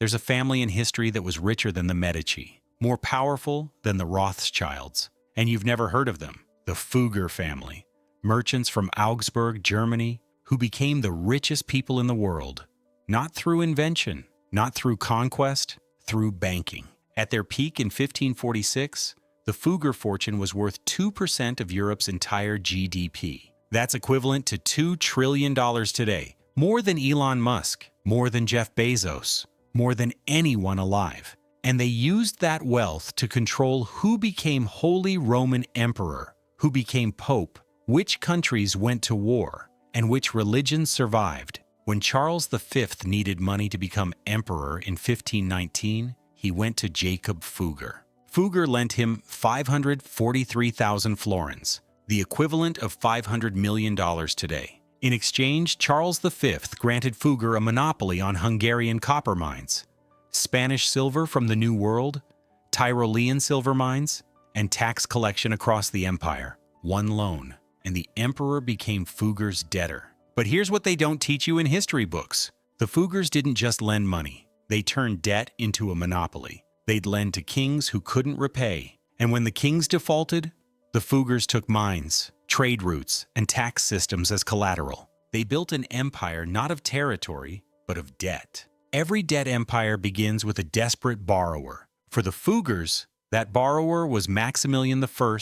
There's a family in history that was richer than the Medici, more powerful than the Rothschilds, and you've never heard of them, the Fugger family, merchants from Augsburg, Germany, who became the richest people in the world, not through invention, not through conquest, through banking. At their peak in 1546, the Fugger fortune was worth 2% of Europe's entire GDP. That's equivalent to $2 trillion today, more than Elon Musk, more than Jeff Bezos, more than anyone alive. And they used that wealth to control who became Holy Roman Emperor, who became Pope, which countries went to war, and which religions survived. When Charles V needed money to become emperor in 1519, he went to Jakob Fugger. Fugger lent him 543,000 florins, the equivalent of $500 million today. In exchange, Charles V granted Fugger a monopoly on Hungarian copper mines, Spanish silver from the New World, Tyrolean silver mines, and tax collection across the empire. One loan, and the emperor became Fugger's debtor. But here's what they don't teach you in history books. The Fuggers didn't just lend money. They turned debt into a monopoly. They'd lend to kings who couldn't repay. And when the kings defaulted, the Fuggers took mines, trade routes, and tax systems as collateral. They built an empire not of territory, but of debt. Every debt empire begins with a desperate borrower. For the Fuggers, that borrower was Maximilian I,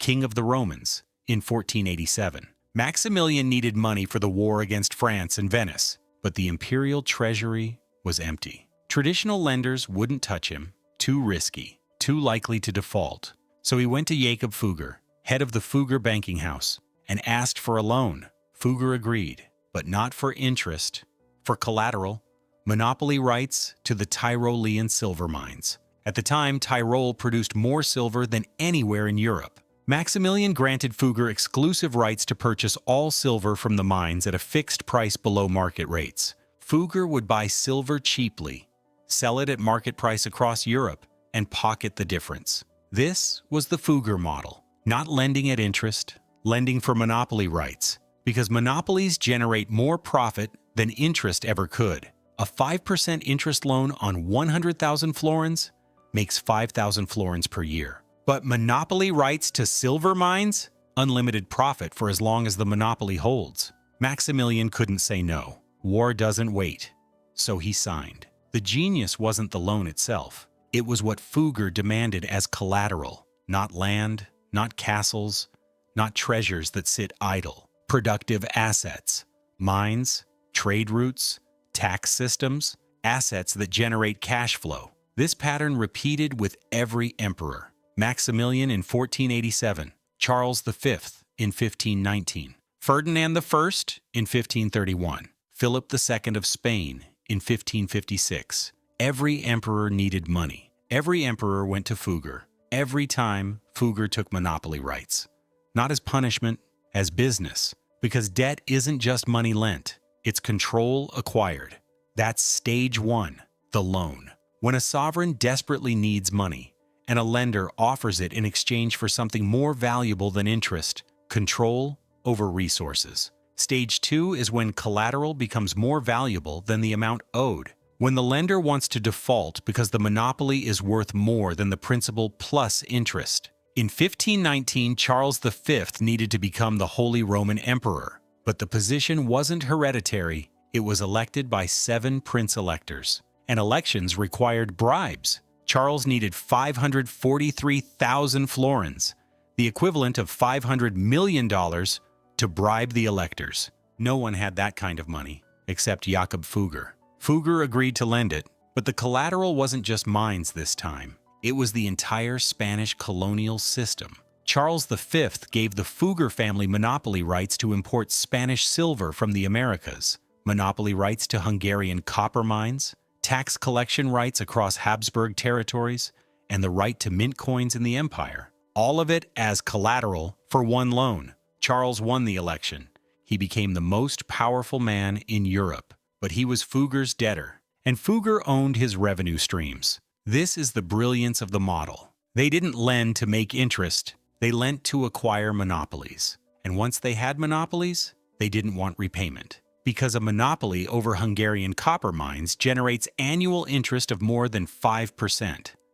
King of the Romans, in 1487. Maximilian needed money for the war against France and Venice, but the imperial treasury was empty. Traditional lenders wouldn't touch him, too risky, too likely to default. So he went to Jakob Fugger, head of the Fugger banking house, and asked for a loan. Fugger agreed, but not for interest, for collateral, monopoly rights to the Tyrolean silver mines. At the time, Tyrol produced more silver than anywhere in Europe. Maximilian granted Fugger exclusive rights to purchase all silver from the mines at a fixed price below market rates. Fugger would buy silver cheaply, sell it at market price across Europe, and pocket the difference. This was the Fugger model. Not lending at interest, lending for monopoly rights, because monopolies generate more profit than interest ever could. A 5% interest loan on 100,000 florins makes 5,000 florins per year. But monopoly rights to silver mines? Unlimited profit for as long as the monopoly holds. Maximilian couldn't say no. War doesn't wait. So he signed. The genius wasn't the loan itself. It was what Fugger demanded as collateral. Not land, not castles, not treasures that sit idle. Productive assets. Mines, trade routes, tax systems, assets that generate cash flow. This pattern repeated with every emperor. Maximilian in 1487, Charles V in 1519, Ferdinand I in 1531, Philip II of Spain in 1556. Every emperor needed money. Every emperor went to Fugger. Every time, Fugger took monopoly rights. Not as punishment, as business. Because debt isn't just money lent, it's control acquired. That's stage one, the loan. When a sovereign desperately needs money, and a lender offers it in exchange for something more valuable than interest, control over resources. Stage two is when collateral becomes more valuable than the amount owed. When the lender wants to default because the monopoly is worth more than the principal plus interest. In 1519, Charles V needed to become the Holy Roman Emperor, but the position wasn't hereditary. It was elected by 7 prince-electors, and elections required bribes. Charles needed 543,000 florins, the equivalent of $500 million, to bribe the electors. No one had that kind of money, except Jakob Fugger. Fugger agreed to lend it, but the collateral wasn't just mines this time. It was the entire Spanish colonial system. Charles V gave the Fugger family monopoly rights to import Spanish silver from the Americas, monopoly rights to Hungarian copper mines, tax collection rights across Habsburg territories, and the right to mint coins in the empire. All of it as collateral for one loan. Charles won the election. He became the most powerful man in Europe, but he was Fugger's debtor, and Fugger owned his revenue streams. This is the brilliance of the model. They didn't lend to make interest, they lent to acquire monopolies. And once they had monopolies, they didn't want repayment. because a monopoly over Hungarian copper mines generates annual interest of more than 5%.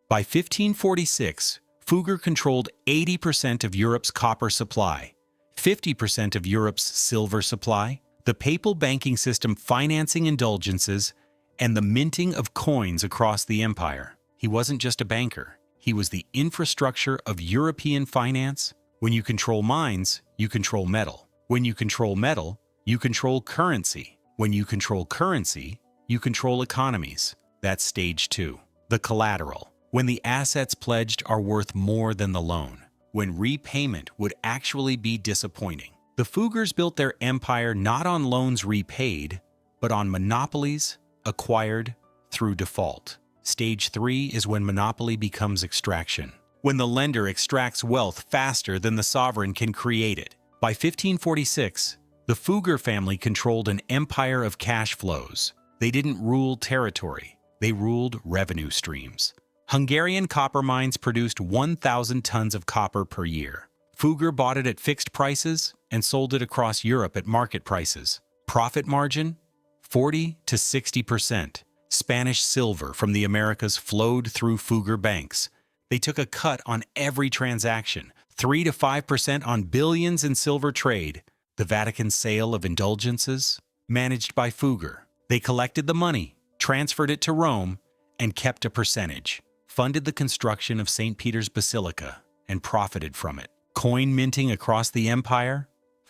By 1546, Fugger controlled 80% of Europe's copper supply, 50% of Europe's silver supply, the papal banking system financing indulgences, and the minting of coins across the empire. He wasn't just a banker. He was the infrastructure of European finance. When you control mines, you control metal. When you control metal, you control currency. When you control currency, you control economies. That's stage 2. The collateral. When the assets pledged are worth more than the loan. When repayment would actually be disappointing. The Fuggers built their empire not on loans repaid, but on monopolies acquired through default. Stage 3 is when monopoly becomes extraction. When the lender extracts wealth faster than the sovereign can create it. By 1546, the Fugger family controlled an empire of cash flows. They didn't rule territory. They ruled revenue streams. Hungarian copper mines produced 1,000 tons of copper per year. Fugger bought it at fixed prices and sold it across Europe at market prices. Profit margin? 40 to 60%. Spanish silver from the Americas flowed through Fugger banks. They took a cut on every transaction, 3 to 5% on billions in silver trade. The Vatican's sale of indulgences, managed by Fugger. They collected the money, transferred it to Rome, and kept a percentage. Funded the construction of St. Peter's Basilica, and profited from it. Coin minting across the empire,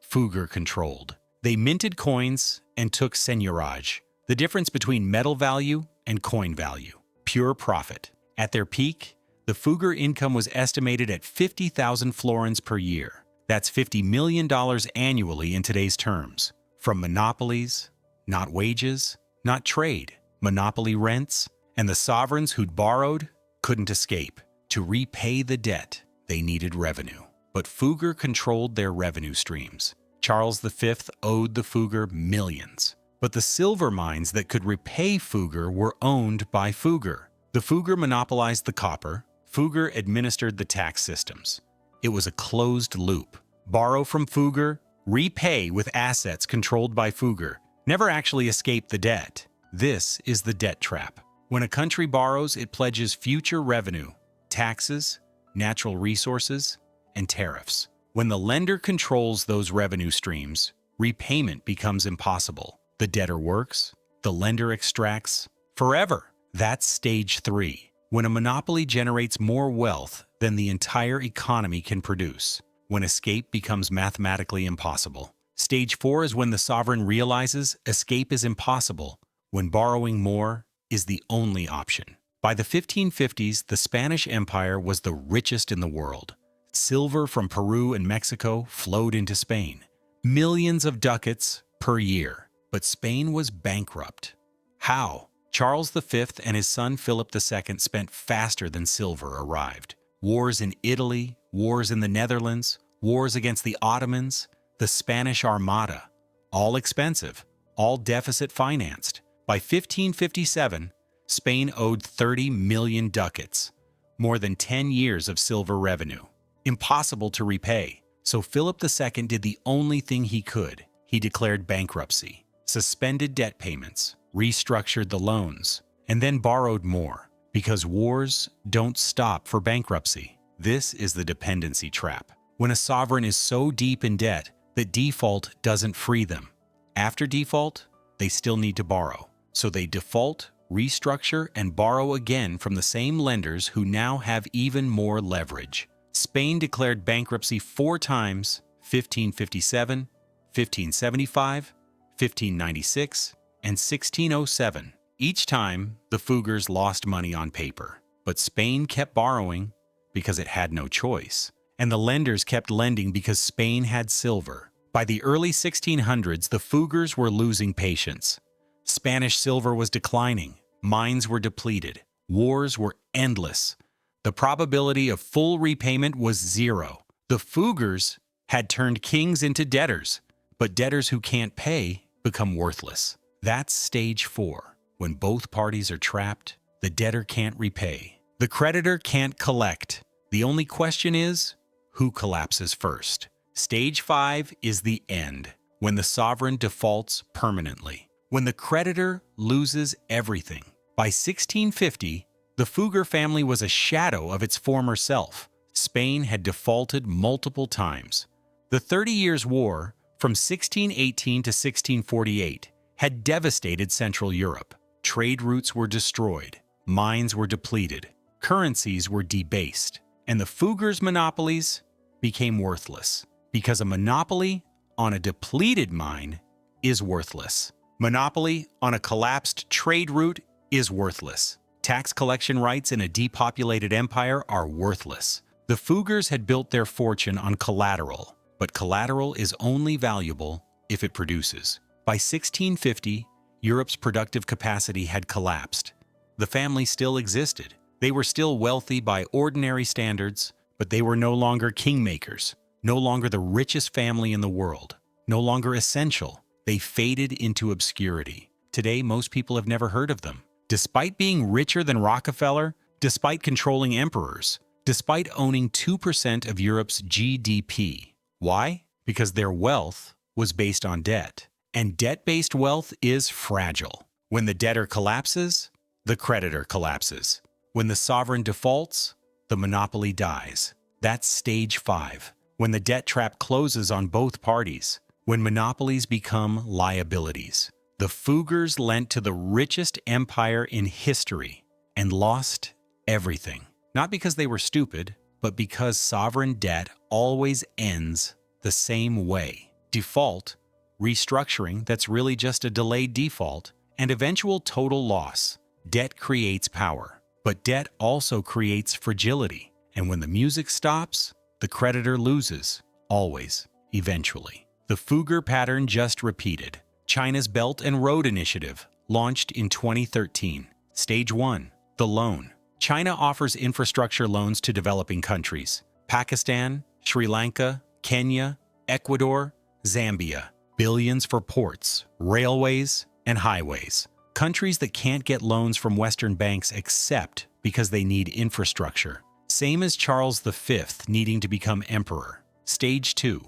Fugger controlled. They minted coins and took seigniorage, the difference between metal value and coin value. Pure profit. At their peak, the Fugger income was estimated at 50,000 florins per year. That's $50 million annually in today's terms. From monopolies, not wages, not trade, monopoly rents, and the sovereigns who'd borrowed couldn't escape. To repay the debt, they needed revenue. But Fugger controlled their revenue streams. Charles V owed the Fugger millions. But the silver mines that could repay Fugger were owned by Fugger. The Fugger monopolized the copper. Fugger administered the tax systems. It was a closed loop. Borrow from Fugger, repay with assets controlled by Fugger. Never actually escape the debt. This is the debt trap. When a country borrows, it pledges future revenue, taxes, natural resources, and tariffs. When the lender controls those revenue streams, repayment becomes impossible. The debtor works, the lender extracts forever. That's stage 3, when a monopoly generates more wealth than the entire economy can produce, when escape becomes mathematically impossible. Stage 4 is when the sovereign realizes escape is impossible, when borrowing more is the only option. By the 1550s, the Spanish Empire was the richest in the world. Silver from Peru and Mexico flowed into Spain. Millions of ducats per year. But Spain was bankrupt. How? Charles V and his son Philip II spent faster than silver arrived. Wars in Italy, wars in the Netherlands, wars against the Ottomans, the Spanish Armada. All expensive, all deficit financed. By 1557, Spain owed 30 million ducats, more than 10 years of silver revenue. Impossible to repay. So Philip II did the only thing he could. He declared bankruptcy, suspended debt payments, restructured the loans, and then borrowed more, because wars don't stop for bankruptcy. This is the dependency trap. When a sovereign is so deep in debt that default doesn't free them. After default, they still need to borrow. So they default, restructure, and borrow again from the same lenders who now have even more leverage. Spain declared bankruptcy 4 times: 1557, 1575, 1596, and 1607. Each time, the Fuggers lost money on paper. But Spain kept borrowing because it had no choice. And the lenders kept lending because Spain had silver. By the early 1600s, the Fuggers were losing patience. Spanish silver was declining. Mines were depleted. Wars were endless. The probability of full repayment was 0. The Fuggers had turned kings into debtors, but debtors who can't pay become worthless. That's stage 4. When both parties are trapped, the debtor can't repay. The creditor can't collect. The only question is, who collapses first? Stage 5 is the end, when the sovereign defaults permanently, when the creditor loses everything. By 1650, the Fugger family was a shadow of its former self. Spain had defaulted multiple times. The 30 Years' War, from 1618 to 1648, had devastated Central Europe. Trade routes were destroyed, mines were depleted, currencies were debased, and the Fuggers' monopolies became worthless, because a monopoly on a depleted mine is worthless. Monopoly on a collapsed trade route is worthless. Tax collection rights in a depopulated empire are worthless. The Fuggers had built their fortune on collateral, but collateral is only valuable if it produces. By 1650, Europe's productive capacity had collapsed. The family still existed. They were still wealthy by ordinary standards, but they were no longer kingmakers, no longer the richest family in the world, no longer essential. They faded into obscurity. Today, most people have never heard of them. Despite being richer than Rockefeller, despite controlling emperors, despite owning 2% of Europe's GDP. Why? Because their wealth was based on debt. And debt-based wealth is fragile. When the debtor collapses, the creditor collapses. When the sovereign defaults, the monopoly dies. That's stage 5. When the debt trap closes on both parties. When monopolies become liabilities. The Fuggers lent to the richest empire in history and lost everything. Not because they were stupid, but because sovereign debt always ends the same way. Default, restructuring that's really just a delayed default, and eventual total loss. Debt creates power, but debt also creates fragility. And when the music stops, the creditor loses, always, eventually. The Fugger pattern just repeated. China's Belt and Road Initiative, launched in 2013. Stage 1, the loan. China offers infrastructure loans to developing countries. Pakistan, Sri Lanka, Kenya, Ecuador, Zambia. Billions for ports, railways, and highways. Countries that can't get loans from Western banks except because they need infrastructure. Same as Charles V needing to become emperor. Stage 2,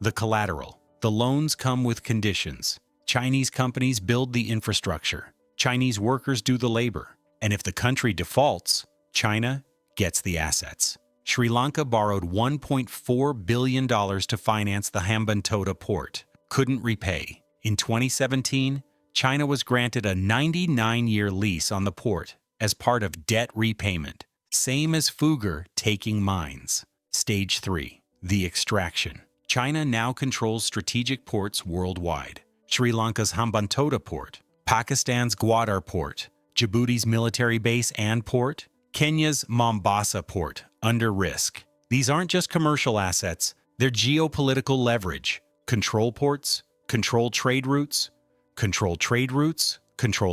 the collateral. The loans come with conditions. Chinese companies build the infrastructure. Chinese workers do the labor. And if the country defaults, China gets the assets. Sri Lanka borrowed $1.4 billion to finance the Hambantota port. Couldn't repay. In 2017, China was granted a 99-year lease on the port as part of debt repayment. Same as Fugger taking mines. Stage 3, the extraction. China now controls strategic ports worldwide. Sri Lanka's Hambantota port, Pakistan's Gwadar port, Djibouti's military base and port, Kenya's Mombasa port, under risk. These aren't just commercial assets, they're geopolitical leverage. Control ports, control trade routes, control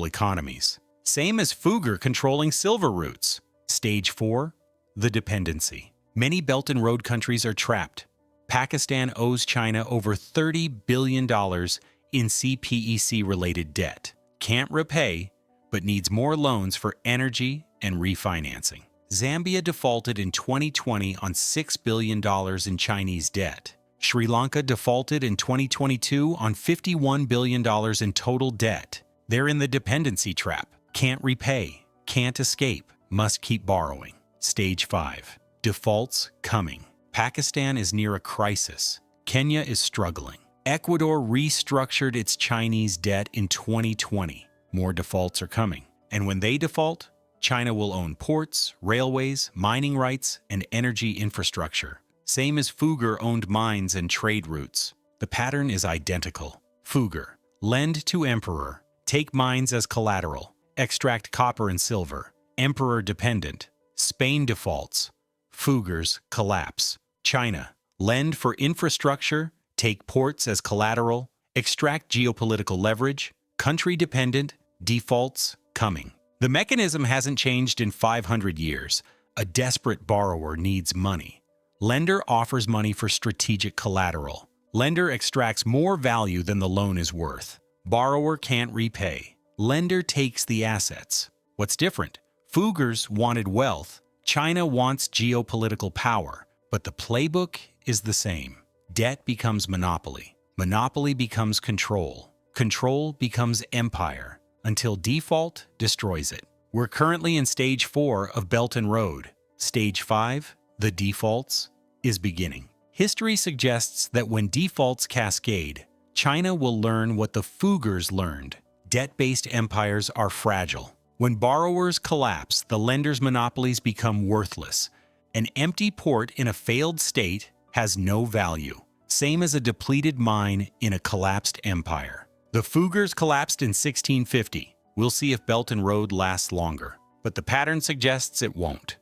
economies. Same as Fugger controlling silver routes. Stage 4, the dependency. Many Belt and Road countries are trapped. Pakistan owes China over $30 billion in CPEC-related debt. Can't repay, but needs more loans for energy and refinancing. Zambia defaulted in 2020 on $6 billion in Chinese debt. Sri Lanka defaulted in 2022 on $51 billion in total debt. They're in the dependency trap. Can't repay, can't escape, must keep borrowing. Stage 5. Defaults coming. Pakistan is near a crisis. Kenya is struggling. Ecuador restructured its Chinese debt in 2020. More defaults are coming. And when they default, China will own ports, railways, mining rights, and energy infrastructure. Same as Fugger owned mines and trade routes. The pattern is identical. Fugger, lend to emperor, take mines as collateral, extract copper and silver, emperor dependent. Spain defaults. Fuggers collapse. China, lend for infrastructure, take ports as collateral, extract geopolitical leverage, country dependent, defaults coming. The mechanism hasn't changed in 500 years. A desperate borrower needs money. Lender offers money for strategic collateral. Lender extracts more value than the loan is worth. Borrower can't repay. Lender takes the assets. What's different? Fuggers wanted wealth. China wants geopolitical power. But the playbook is the same. Debt becomes monopoly. Monopoly becomes control. Control becomes empire, until default destroys it. We're currently in Stage 4 of Belt and Road. Stage 5, the defaults, is beginning. History suggests that when defaults cascade, China will learn what the Fuggers learned. Debt-based empires are fragile. When borrowers collapse, the lenders' monopolies become worthless. An empty port in a failed state has no value, same as a depleted mine in a collapsed empire. The Fuggers collapsed in 1650. We'll see if Belt and Road lasts longer, but the pattern suggests it won't.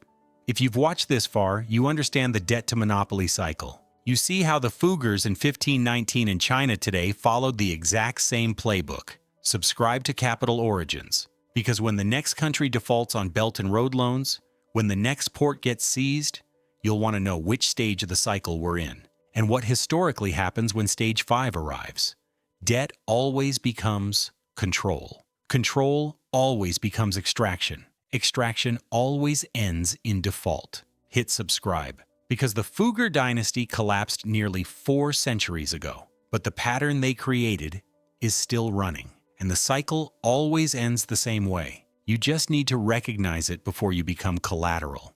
If you've watched this far, you understand the debt-to-monopoly cycle. You see how the Fuggers in 1519 in China today followed the exact same playbook. Subscribe to Capital Origins, because when the next country defaults on Belt and Road loans, when the next port gets seized, you'll want to know which stage of the cycle we're in, and what historically happens when Stage 5 arrives. Debt always becomes control. Control always becomes extraction. Extraction always ends in default. Hit subscribe, because the Fugger dynasty collapsed nearly 4 centuries ago, but the pattern they created is still running. And the cycle always ends the same way. You just need to recognize it before you become collateral.